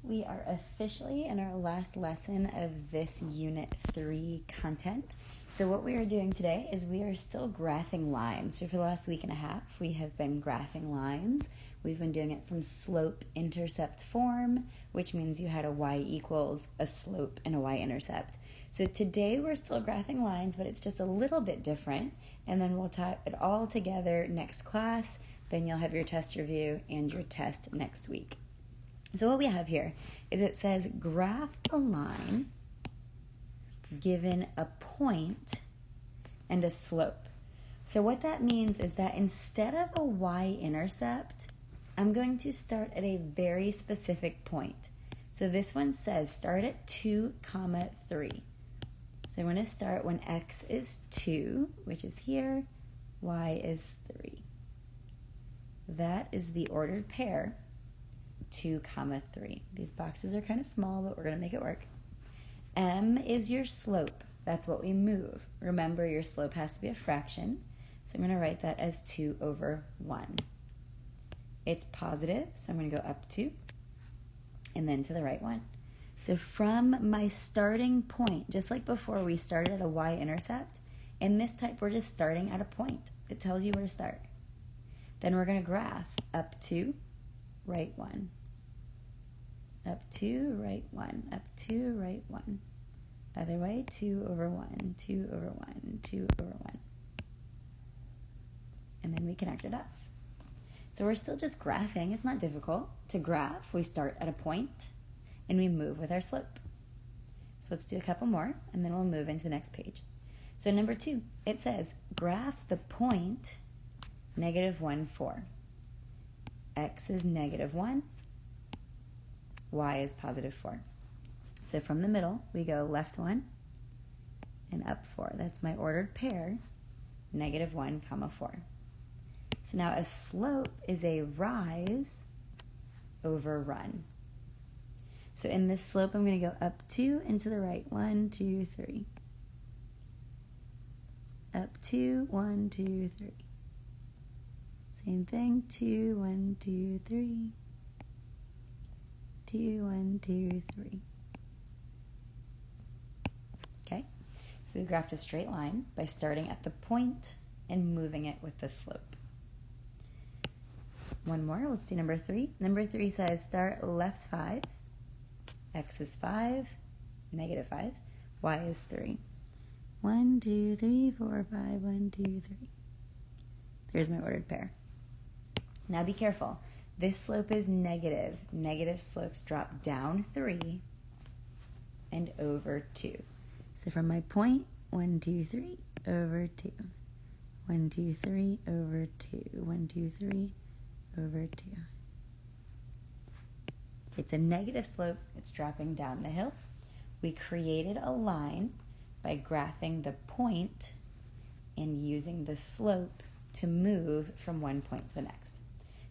we are officially in our last lesson of this Unit 3 content. So what we are doing today is we are still graphing lines. So for the last week and a half, we have been graphing lines. We've been doing it from slope-intercept form, which means you had a y equals a slope and a y-intercept. So today we're still graphing lines, but it's just a little bit different. And then we'll type it all together next class. Then you'll have your test review and your test next week. So what we have here is it says graph a line given a point and a slope. So what that means is that instead of a y-intercept, I'm going to start at a very specific point. So this one says start at 2, 3. So I'm going to start when x is 2, which is here, y is 3. That is the ordered pair, 2, 3. These boxes are kind of small, but we're going to make it work. M is your slope. That's what we move. Remember, your slope has to be a fraction. So I'm going to write that as 2 over 1. It's positive, so I'm going to go up 2 and then to the right 1. So from my starting point, just like before we started at a y-intercept, in this type we're just starting at a point. It tells you where to start. Then we're going to graph up 2, right 1. Up 2, right 1. Up 2, right 1. Other way, 2 over 1, 2 over 1, 2 over 1. And then we connect our dots. So we're still just graphing. It's not difficult. To graph, we start at a point and we move with our slope. So let's do a couple more and then we'll move into the next page. So number 2, it says graph the point -1, 4. X is -1. Y is positive 4. So from the middle, we go left 1 and up 4. That's my ordered pair, -1, 4. So now a slope is a rise over run. So in this slope, I'm going to go up 2 and to the right, 1, 2, 3. Up 2, 1, 2, 3. Same thing, 2, 1, 2, 3. 2, 1, 2, 3. Okay, so we graphed a straight line by starting at the point and moving it with the slope. One more, let's do number 3. Number 3 says start left 5, x is 5, -5, y is 3. 1, 2, 3, 4, 5, 1, 2, 3. There's my ordered pair. Now be careful. This slope is negative. Negative slopes drop down 3 and over 2. So from my point, 1, 2, 3, over 2. 1, 2, 3, over 2. 1, 2, 3, over 2. It's a negative slope. It's dropping down the hill. We created a line by graphing the point and using the slope to move from one point to the next.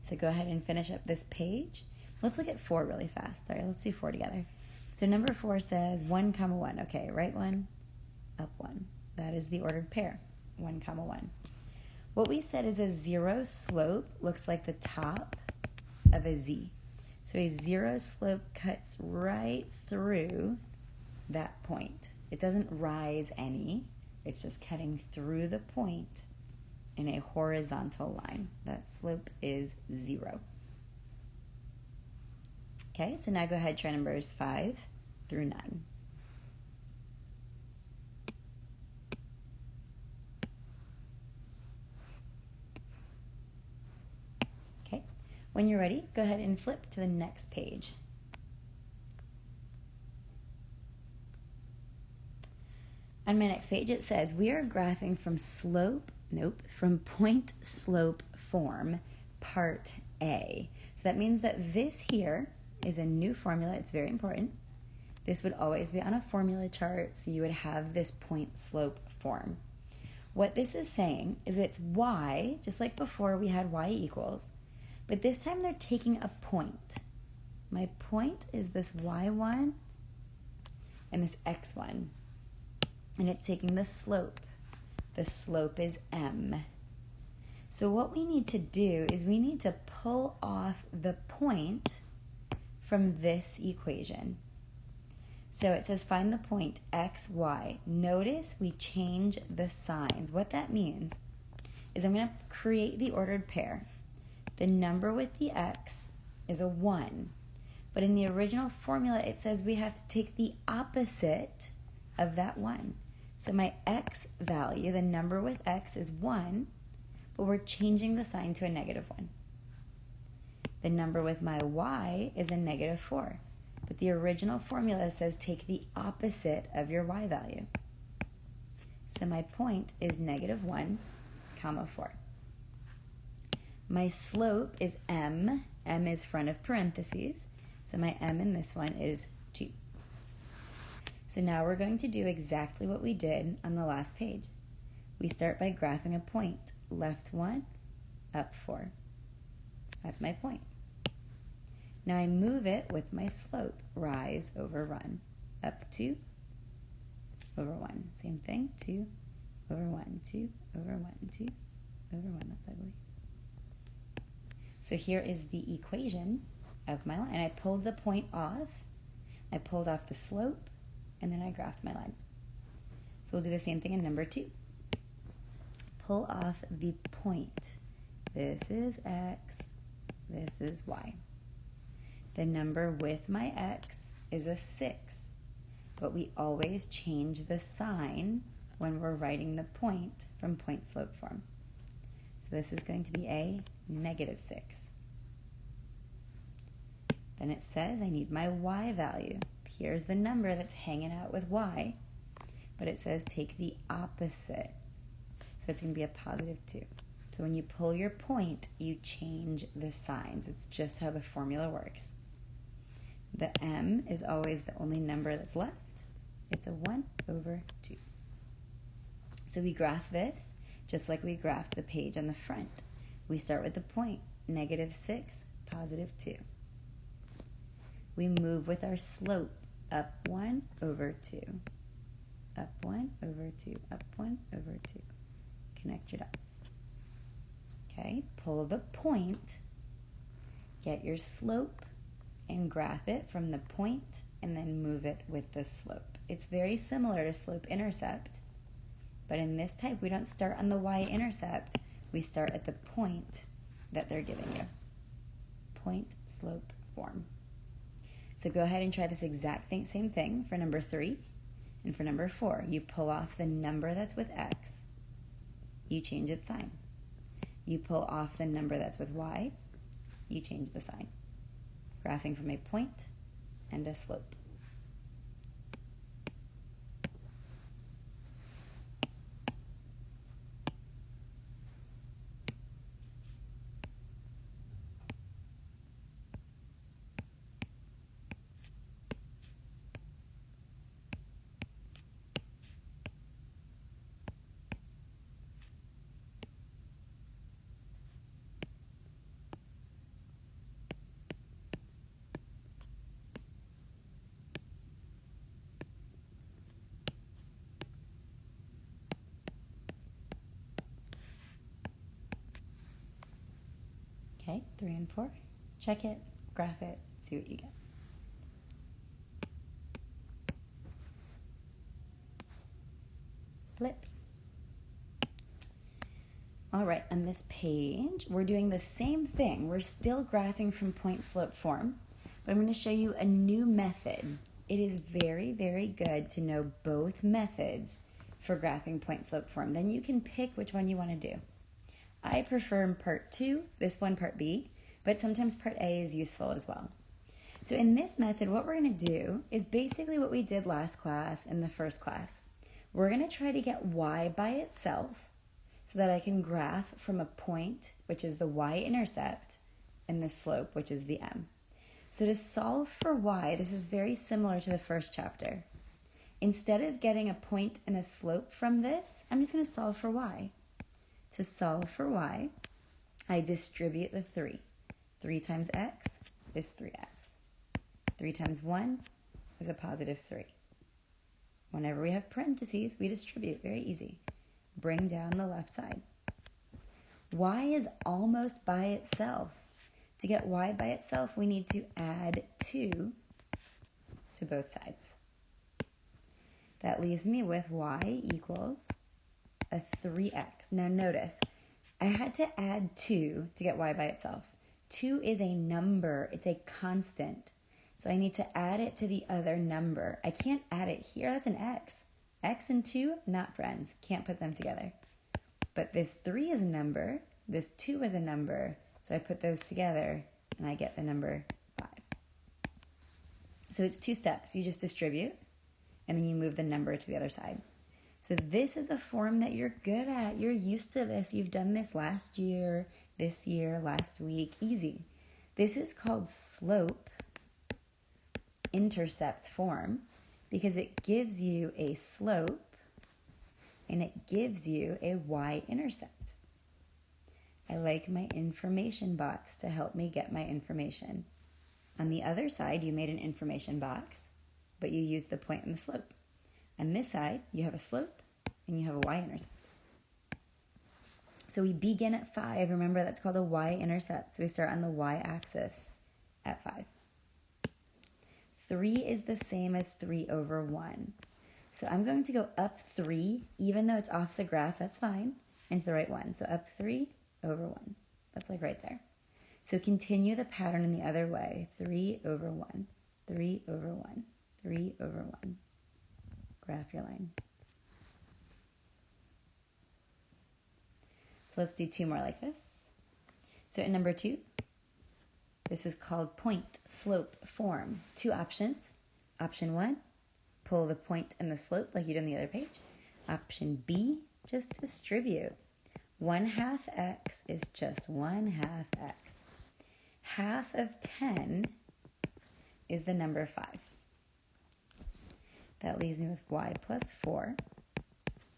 So go ahead and finish up this page. Let's look at 4 really fast. Sorry, let's do 4 together. So number 4 says 1, 1. Okay, right 1, up 1. That is the ordered pair, 1, 1. What we said is a 0 slope looks like the top of a Z. So a 0 slope cuts right through that point. It doesn't rise any. It's just cutting through the point in a horizontal line. That slope is 0. Okay, so now go ahead, try numbers 5 through 9. Okay, when you're ready, go ahead and flip to the next page. On my next page, it says we are graphing from point slope form, part A. So that means that this here is a new formula. It's very important. This would always be on a formula chart, so you would have this point slope form. What this is saying is it's y, just like before we had y equals, but this time they're taking a point. My point is this y1 and this x1, and it's taking the slope. The slope is m. So what we need to do is we need to pull off the point from this equation. So it says find the point x, y. Notice we change the signs. What that means is I'm going to create the ordered pair. The number with the x is a 1. But in the original formula, it says we have to take the opposite of that 1. So my x value, the number with x, is 1, but we're changing the sign to a -1. The number with my y is a -4. But the original formula says take the opposite of your y value. So my point is -1, 4. My slope is m. M is front of parentheses. So my m in this one is 2. So now we're going to do exactly what we did on the last page. We start by graphing a point. Left 1, up 4. That's my point. Now I move it with my slope, rise over run, up 2 over 1. Same thing, 2 over 1, 2 over 1, 2 over 1. That's ugly. So here is the equation of my line. I pulled the point off, I pulled off the slope, and then I graphed my line. So we'll do the same thing in number 2. Pull off the point. This is x, this is y. The number with my x is a 6, but we always change the sign when we're writing the point from point slope form. So this is going to be a -6. Then it says I need my y value. Here's the number that's hanging out with y, but it says take the opposite. So it's going to be a +2. So when you pull your point, you change the signs. It's just how the formula works. The m is always the only number that's left. It's a 1 over 2. So we graph this just like we graphed the page on the front. We start with the point, -6, +2. We move with our slope, up 1 over 2, up 1 over 2, up 1 over 2. Connect your dots. Okay, pull the point, get your slope, and graph it from the point, and then move it with the slope. It's very similar to slope-intercept, but in this type, we don't start on the y-intercept. We start at the point that they're giving you. Point-slope form. So go ahead and try this exact same thing for number 3 and for number 4. You pull off the number that's with x. You change its sign. You pull off the number that's with y. You change the sign. Graphing from a point and a slope. Okay, 3 and 4. Check it, graph it, see what you get. Flip. All right, on this page, we're doing the same thing. We're still graphing from point slope form, but I'm going to show you a new method. It is very, very good to know both methods for graphing point slope form. Then you can pick which one you want to do. I prefer part 2, this one part B, but sometimes part A is useful as well. So in this method, what we're going to do is basically what we did last class and the first class. We're going to try to get y by itself so that I can graph from a point, which is the y-intercept, and the slope, which is the m. So to solve for y, this is very similar to the first chapter. Instead of getting a point and a slope from this, I'm just going to solve for y. To solve for y, I distribute the 3. 3 times x is 3x. 3 times 1 is a +3. Whenever we have parentheses, we distribute. Very easy. Bring down the left side. Y is almost by itself. To get y by itself, we need to add 2 to both sides. That leaves me with y equals a 3x. Now notice, I had to add 2 to get y by itself. 2 is a number, it's a constant. So I need to add it to the other number. I can't add it here, that's an x. X and 2, not friends, can't put them together. But this 3 is a number, this 2 is a number, so I put those together and I get the number 5. So it's 2 steps. You just distribute and then you move the number to the other side. So this is a form that you're good at. You're used to this. You've done this last year, this year, last week. Easy. This is called slope intercept form because it gives you a slope and it gives you a y-intercept. I like my information box to help me get my information. On the other side, you made an information box, but you used the point and the slope. On this side, you have a slope and you have a y-intercept. So we begin at 5. Remember, that's called a y-intercept. So we start on the y-axis at 5. 3 is the same as 3 over 1. So I'm going to go up 3, even though it's off the graph, that's fine, into the right one. So up 3 over 1. That's like right there. So continue the pattern in the other way. 3 over 1, 3 over 1, 3 over 1. Graph your line. So let's do 2 more like this. So in number 2, this is called point slope form. 2 options. Option 1, pull the point and the slope like you did on the other page. Option B, just distribute. 1/2 x is just 1/2 x. Half of 10 is the number 5. That leaves me with y plus 4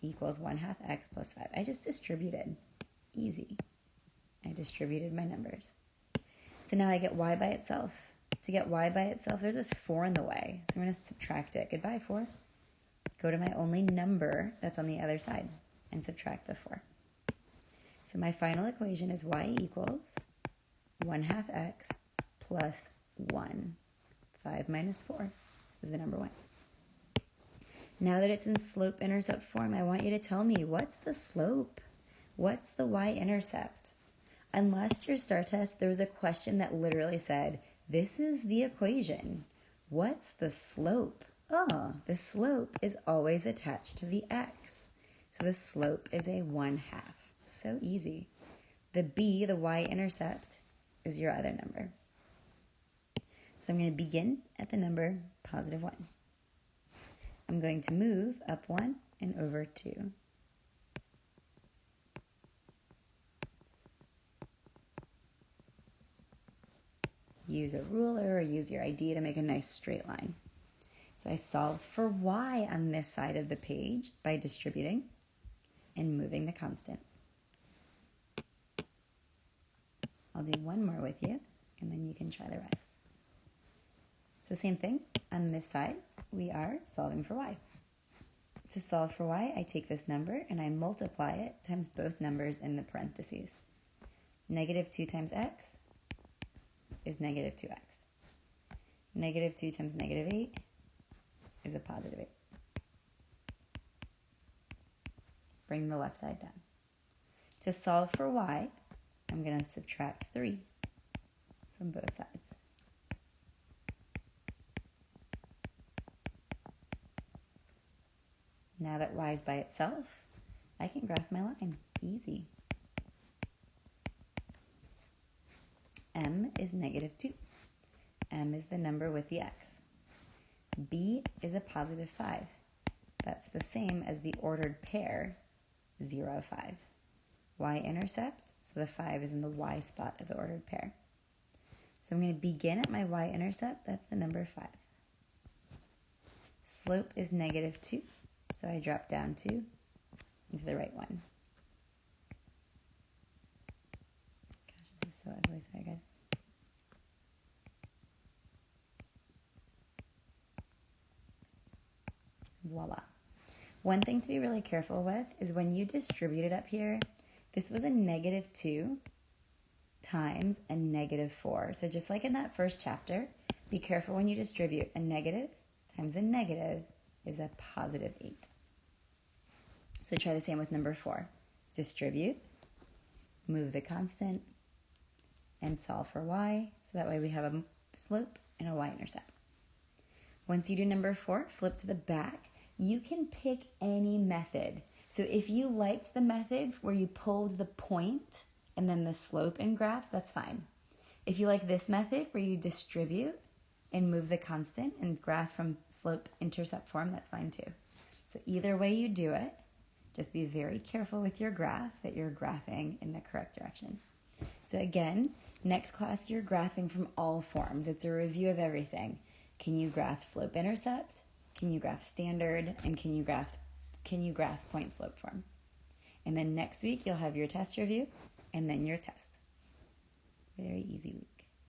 equals 1/2 x plus 5. I just distributed. Easy. I distributed my numbers. So now I get y by itself. To get y by itself, there's this 4 in the way. So I'm going to subtract it. Goodbye, 4. Go to my only number that's on the other side and subtract the 4. So my final equation is y equals 1/2 x plus 1. 5 minus 4 is the number 1. Now that it's in slope-intercept form, I want you to tell me, what's the slope? What's the y-intercept? On last year's STAR test, there was a question that literally said, this is the equation. What's the slope? Oh, the slope is always attached to the x. So the slope is a 1/2. So easy. The b, the y-intercept, is your other number. So I'm going to begin at the number positive 1. I'm going to move up 1 and over 2. Use a ruler or use your ID to make a nice straight line. So I solved for y on this side of the page by distributing and moving the constant. I'll do one more with you, and then you can try the rest. So same thing, on this side, we are solving for y. To solve for y, I take this number and I multiply it times both numbers in the parentheses. Negative 2 times x is negative 2x. Negative 2 times negative 8 is a positive 8. Bring the left side down. To solve for y, I'm going to subtract 3 from both sides. Now that y is by itself, I can graph my line. Easy. M is negative 2. M is the number with the x. B is a positive 5. That's the same as the ordered pair, 0, 5. Y-intercept, so the 5 is in the y spot of the ordered pair. So I'm going to begin at my y-intercept, that's the number 5. Slope is negative 2, so I drop down 2 into the right one. Gosh, this is so ugly, sorry guys. Voila. One thing to be really careful with is when you distribute it up here, this was a negative 2 times a negative 4. So just like in that first chapter, be careful when you distribute. A negative times a negative is a positive 8. So try the same with number 4. Distribute, move the constant, and solve for y. So that way we have a slope and a y-intercept. Once you do number 4, flip to the back. You can pick any method. So if you liked the method where you pulled the point and then the slope and graph, that's fine. If you like this method where you distribute and move the constant and graph from slope intercept form, that's fine too. So either way you do it, just be very careful with your graph that you're graphing in the correct direction. So again, next class you're graphing from all forms. It's a review of everything. Can you graph slope intercept? Can you graph standard? And can you graph point slope form? And then next week you'll have your test review and then your test. Very easy week.